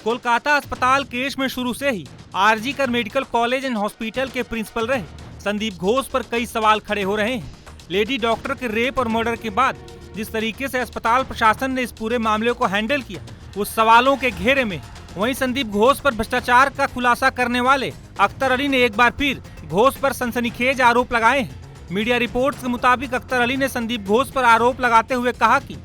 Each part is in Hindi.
कोलकाता अस्पताल केस में शुरू से ही आरजी कर मेडिकल कॉलेज एंड हॉस्पिटल के प्रिंसिपल रहे संदीप घोष पर कई सवाल खड़े हो रहे हैं। लेडी डॉक्टर के रेप और मर्डर के बाद जिस तरीके से अस्पताल प्रशासन ने इस पूरे मामले को हैंडल किया, वो सवालों के घेरे में। वहीं संदीप घोष पर भ्रष्टाचार का खुलासा करने वाले अख्तर अली ने एक बार फिर घोष पर सनसनीखेज आरोप लगाए हैं। मीडिया रिपोर्ट्स के मुताबिक अख्तर अली ने संदीप घोष पर आरोप लगाते हुए कहा कि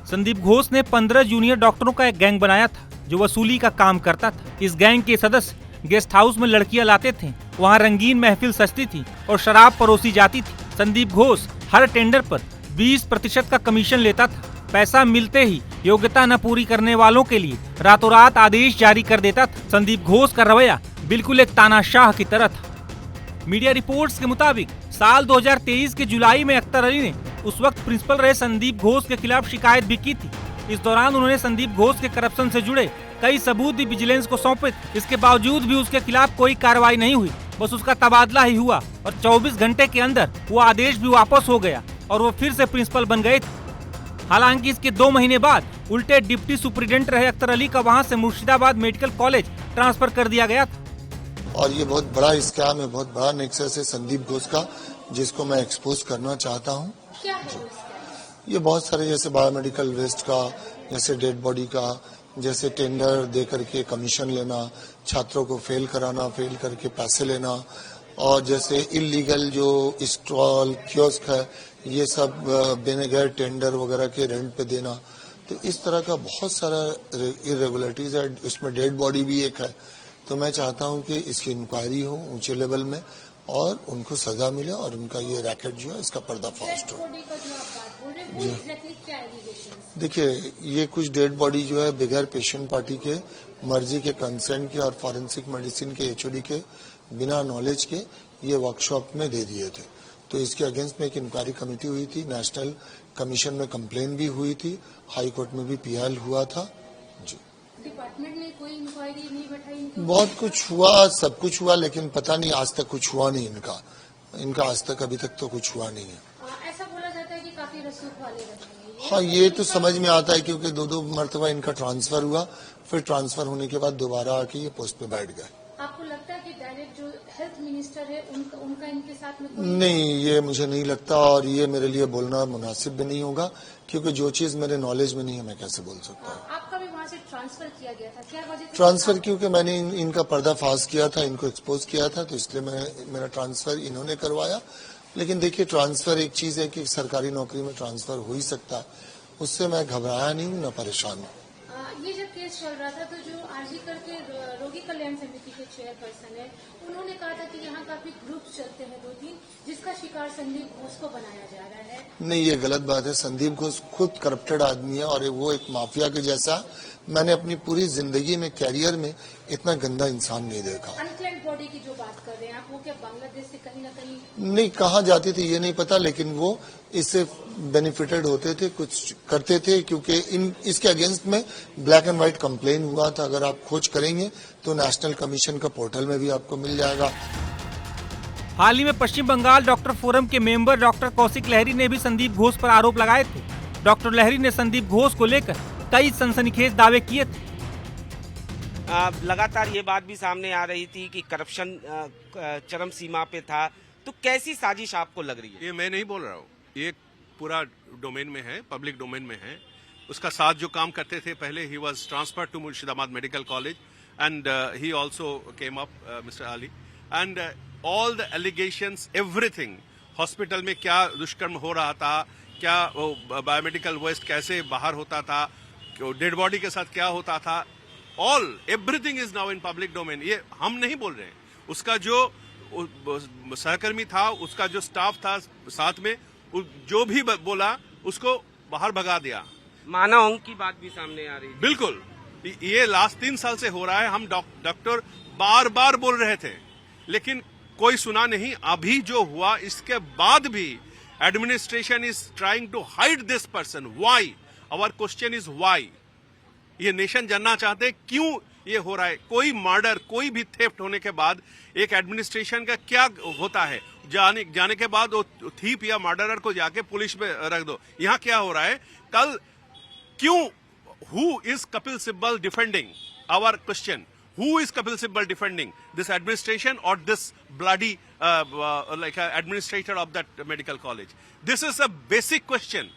संदीप घोष ने 15 जूनियर डॉक्टरों का एक गैंग बनाया था जो वसूली का काम करता था। इस गैंग के सदस्य गेस्ट हाउस में लड़कियां लाते थे, वहां रंगीन महफिल सजती थी और शराब परोसी जाती थी। संदीप घोष हर टेंडर पर 20% का कमीशन लेता था। पैसा मिलते ही योग्यता न पूरी करने वालों के लिए रातों रात आदेश जारी कर देता था। संदीप घोष का रवैया बिल्कुल एक तानाशाह की तरह था। मीडिया रिपोर्ट्स के मुताबिक साल 2023 के जुलाई में अख्तर अली ने उस वक्त प्रिंसिपल रहे संदीप घोष के खिलाफ शिकायत भी की थी। इस दौरान उन्होंने संदीप घोष के करप्शन से जुड़े कई सबूत भी विजिलेंस को सौंपे। इसके बावजूद भी उसके खिलाफ कोई कार्रवाई नहीं हुई, बस उसका तबादला ही हुआ और 24 घंटे के अंदर वो आदेश भी वापस हो गया और वो फिर से प्रिंसिपल बन गए थे। हालांकि इसके 2 महीने बाद उल्टे डिप्टी सुपरिटेंडेंट रहे अख्तर अली का वहां से मुर्शिदाबाद मेडिकल कॉलेज ट्रांसफर कर दिया गया था। और ये बहुत बड़ा स्कैम है, बहुत बड़ा नेक्सस है संदीप घोष का, जिसको मैं एक्सपोज करना चाहता हूँ। ये बहुत सारे जैसे बायोमेडिकल वेस्ट का, जैसे डेड बॉडी का, जैसे टेंडर दे करके कमीशन लेना, छात्रों को फेल कराना, फेल करके पैसे लेना, और जैसे इलीगल जो स्टॉल कियोस्क है ये सब बिना गैर टेंडर वगैरह के रेंट पे देना। तो इस तरह का बहुत सारा इरेगुलरिटीज है, उसमें डेड बॉडी भी एक है। तो मैं चाहता हूं कि इसकी इंक्वायरी हो ऊंचे लेवल में और उनको सजा मिले और उनका ये रैकेट जो है इसका पर्दाफाश हो। देखिए, ये कुछ डेड बॉडी जो है बगैर पेशेंट पार्टी के, मर्जी के, कंसेंट के और फॉरेंसिक मेडिसिन के एचओडी के बिना नॉलेज के ये वर्कशॉप में दे दिए थे। तो इसके अगेंस्ट में एक इंक्वायरी कमेटी हुई थी, नेशनल कमीशन में कंप्लेन भी हुई थी, हाई कोर्ट में भी पीएल हुआ था। जी, डिपार्टमेंट ने कोई इंक्वायरी नहीं बैठाई? बहुत कुछ हुआ, सब कुछ हुआ, लेकिन पता नहीं आज तक कुछ हुआ नहीं इनका आज तक अभी तक तो कुछ हुआ नहीं है। ऐसा बोला जाता है कि काफी रसूख वाले रहते हैं। हाँ, ये तो समझ में आता है क्योंकि 2 मरतबा इनका ट्रांसफर हुआ, फिर ट्रांसफर होने के बाद दोबारा आके ये पोस्ट पे बैठ गए। आपको लगता है कि डायरेक्ट जो हेल्थ मिनिस्टर है उनका इनके साथ में कोई? नहीं, ये मुझे नहीं लगता और ये मेरे लिए बोलना मुनासिब भी नहीं होगा क्योंकि जो चीज मेरे नॉलेज में नहीं है मैं कैसे बोल सकता हूँ। आपका भी वहाँ से ट्रांसफर किया गया था, क्या वजह थी? ट्रांसफर क्योंकि मैंने इनका पर्दाफाश किया था, इनको एक्सपोज किया था, तो इसलिए मेरा ट्रांसफर इन्होंने करवाया। लेकिन देखिए, ट्रांसफर एक चीज है कि सरकारी नौकरी में ट्रांसफर हो ही सकता है, उससे मैं घबराया नहीं हूँ, न परेशान हूँ। ये जब केस चल रहा था तो जो आरजी करके रोगी कल्याण समिति के चेयरपर्सन है, उन्होंने कहा था कि यहाँ काफी ग्रुप चलते हैं 2-3, जिसका शिकार संदीप घोष को बनाया जा रहा है। नहीं, ये गलत बात है। संदीप घोष खुद करप्टेड आदमी है और वो एक माफिया के जैसा। मैंने अपनी पूरी जिंदगी में, कैरियर में इतना गंदा इंसान नहीं देखा। अनक्लेम्ड बॉडी की जो बात कर रहे हैं आप, वो क्या बांग्लादेश से कहीं न कहीं? नहीं, कहाँ जाते थे ये नहीं पता, लेकिन वो इससे बेनिफिटेड होते थे, कुछ करते थे, क्योंकि इसके अगेंस्ट में ब्लैक एंड व्हाइट कंप्लेन हुआ था। अगर आप खोज करेंगे तो नेशनल कमीशन का पोर्टल में भी आपको मिल जाएगा। हाल ही में पश्चिम बंगाल डॉक्टर फोरम के मेंबर डॉक्टर कौशिक लहरी ने भी संदीप घोष पर आरोप लगाए थे। डॉक्टर लहरी ने संदीप घोष को लेकर कई सनसनीखेज दावे किए थे। लगातार ये बात भी सामने आ रही थी कि करप्शन चरम सीमा पे था, तो कैसी साजिश आपको लग रही है? ये मैं नहीं बोल रहा हूँ, ये पूरा डोमेन में है, पब्लिक डोमेन में है। उसका साथ जो काम करते थे पहले, he was transferred to Murshidabad medical college and he also came up, mister Ali, and all the allegations, everything, hospital में क्या दुष्कर्म हो रहा था, क्या बायोमेडिकल वेस्ट कैसे बाहर होता था, डेड बॉडी के साथ क्या होता था, all everything is now in public domain. ये हम नहीं बोल रहे हैं, उसका जो सहकर्मी था, उसका जो स्टाफ था साथ में, जो भी बोला उसको बाहर भगा दिया। मानव अंग की बात भी सामने आ रही है। बिल्कुल, ये लास्ट 3 साल से हो रहा है। हम डॉक्टर बार बार बोल रहे थे लेकिन कोई सुना नहीं। अभी जो हुआ इसके बाद भी administration is trying to hide this person. Why? Our question is why. ये नेशन जानना चाहते हैं क्यों ये हो रहा है। कोई मर्डर, कोई भी थेफ्ट होने के बाद एक एडमिनिस्ट्रेशन का क्या होता है, जाने के बाद वो थीप या मर्डरर को जाके पुलिस में रख दो। यहाँ क्या हो रहा है, कल क्यों who is Kapil Sibal defending? Our question. Who is Kapil Sibal defending? This administration or this bloody administrator of that medical college? This is a basic question.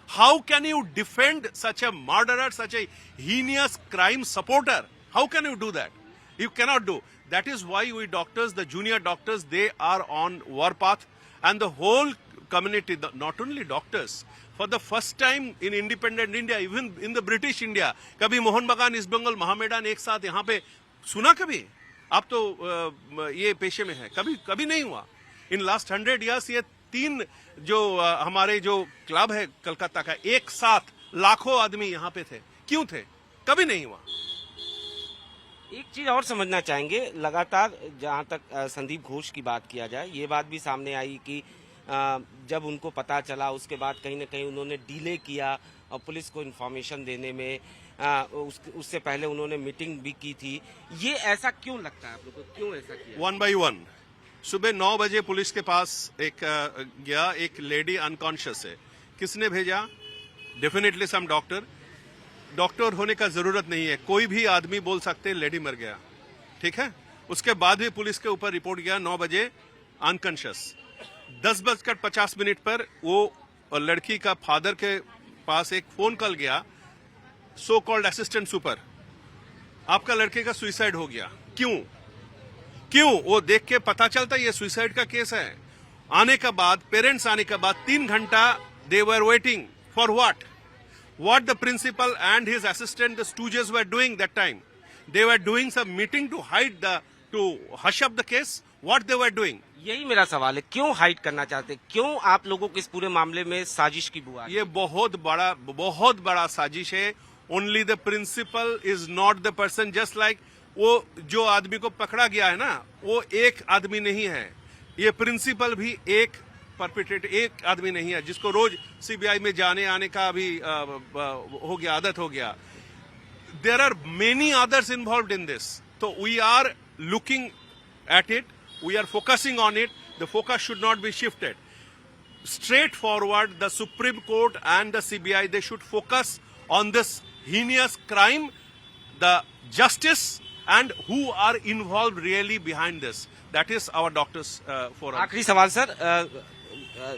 How can you defend such a murderer, such a heinous crime supporter? How can you do that? You cannot do. That is why we doctors, the junior doctors, they are on warpath, and the whole community, not only doctors, for the first time in independent India, even in the British India, कभी मोहन बागान, ईस्ट बंगाल, महामेडान एक साथ यहाँ पे सुना कभी? आप तो ये पेशे में है, कभी नहीं हुआ. इन लास्ट 100 years ये 3 जो हमारे जो क्लब है कलकत्ता का, एक साथ लाखों आदमी यहाँ पे थे. क्यों थे? कभी नहीं हुआ. एक चीज और समझना चाहेंगे, लगातार जहां तक संदीप घोष की बात किया जाए, ये बात भी सामने आई कि जब उनको पता चला उसके बाद कहीं ना कहीं उन्होंने डिले किया और पुलिस को इन्फॉर्मेशन देने में, उससे पहले उन्होंने मीटिंग भी की थी. ये ऐसा क्यों लगता है आप लोगों को, क्यों ऐसा किया? 1 by 1 सुबह 9 बजे पुलिस के पास एक लेडी अनकॉन्शियस है. किसने भेजा? डेफिनेटली सम डॉक्टर होने का जरूरत नहीं है, कोई भी आदमी बोल सकते हैं लेडी मर गया. ठीक है. उसके बाद भी पुलिस के ऊपर रिपोर्ट गया 9 बजे अनकॉन्शियस. 10:50 पर वो लड़की का फादर के पास एक फोन कॉल गया, सो कॉल्ड असिस्टेंट सुपर, आपका लड़के का सुसाइड हो गया. क्यों? वो देख के पता चलता ये सुसाइड का केस है. आने के बाद, पेरेंट्स आने के बाद 3 घंटा they were waiting for what the principal and his assistant, the stooges, were doing that time. They were doing some meeting to hush up the case. What they were doing? यही मेरा सवाल है, क्यों हाइड करना चाहते, क्यों आप लोगों को इस पूरे मामले में साजिश की बुआ? ये बहुत बड़ा साजिश है. Only the principal is not the person. Just like वो जो आदमी को पकड़ा गया है ना, वो एक आदमी नहीं है. ये प्रिंसिपल भी एक आदमी नहीं है, जिसको रोज सीबीआई में जाने आने का भी आदत हो गया. There are many others involved in this. So we are looking at it. We are focusing on it. The focus should not be shifted. Straightforward, the Supreme Court and the CBI, they should focus on this heinous crime, the justice, and who are involved really behind this. That is our doctors forum. आखिरी सवाल सर,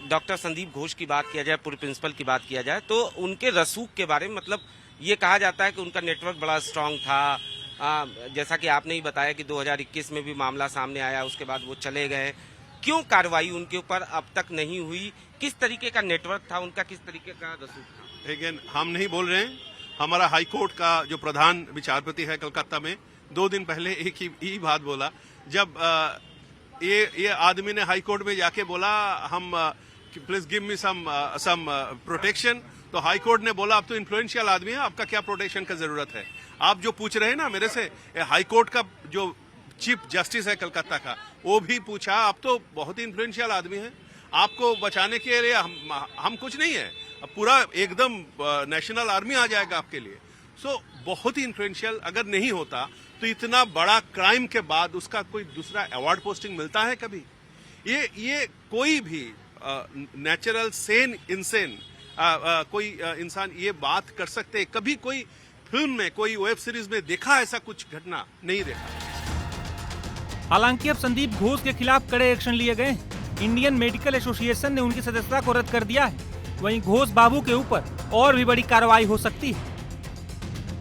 डॉक्टर संदीप घोष की बात किया जाए, पूर्व प्रिंसिपल की बात किया जाए, तो उनके रसूख के बारे में, मतलब ये कहा जाता है कि उनका नेटवर्क बड़ा स्ट्रांग था. जैसा कि आपने ही बताया कि 2021 में भी मामला सामने आया, उसके बाद वो चले गए. क्यों कार्रवाई उनके ऊपर अब तक नहीं हुई? किस तरीके का नेटवर्क था उनका, किस तरीके का रसूख था? अगेन हम नहीं बोल रहे हैं. हमारा हाईकोर्ट का जो प्रधान विचारपति है कलकत्ता में, 2 दिन पहले एक ही बात बोला. जब ये आदमी ने हाईकोर्ट में जाके बोला हम please give me some protection, तो हाईकोर्ट ने बोला आप तो इन्फ्लुएंशियल आदमी है, आपका क्या प्रोटेक्शन का जरूरत है? आप जो पूछ रहे हैं ना मेरे से, हाईकोर्ट का जो चीफ जस्टिस है कलकत्ता का, वो भी पूछा आप तो बहुत ही इन्फ्लुएंशियल आदमी है, आपको बचाने के लिए हम कुछ नहीं है, पूरा एकदम नेशनल आर्मी आ जाएगा आपके लिए. सो बहुत ही इन्फ्लुएंशियल. अगर नहीं होता तो इतना बड़ा क्राइम के बाद उसका कोई दूसरा अवार्ड पोस्टिंग मिलता है कभी? ये कोई भी नेचुरल सेन इंसेन कोई इंसान ये बात कर सकते हैं? कभी कोई फिल्म में, कोई वेब सीरीज में देखा ऐसा कुछ घटना? नहीं देखा. हालांकि अब संदीप घोष के खिलाफ कड़े एक्शन लिए गए. इंडियन मेडिकल एसोसिएशन ने उनकी सदस्यता को रद्द कर दिया है. वहीं घोष बाबू के ऊपर और भी बड़ी कार्रवाई हो सकती है.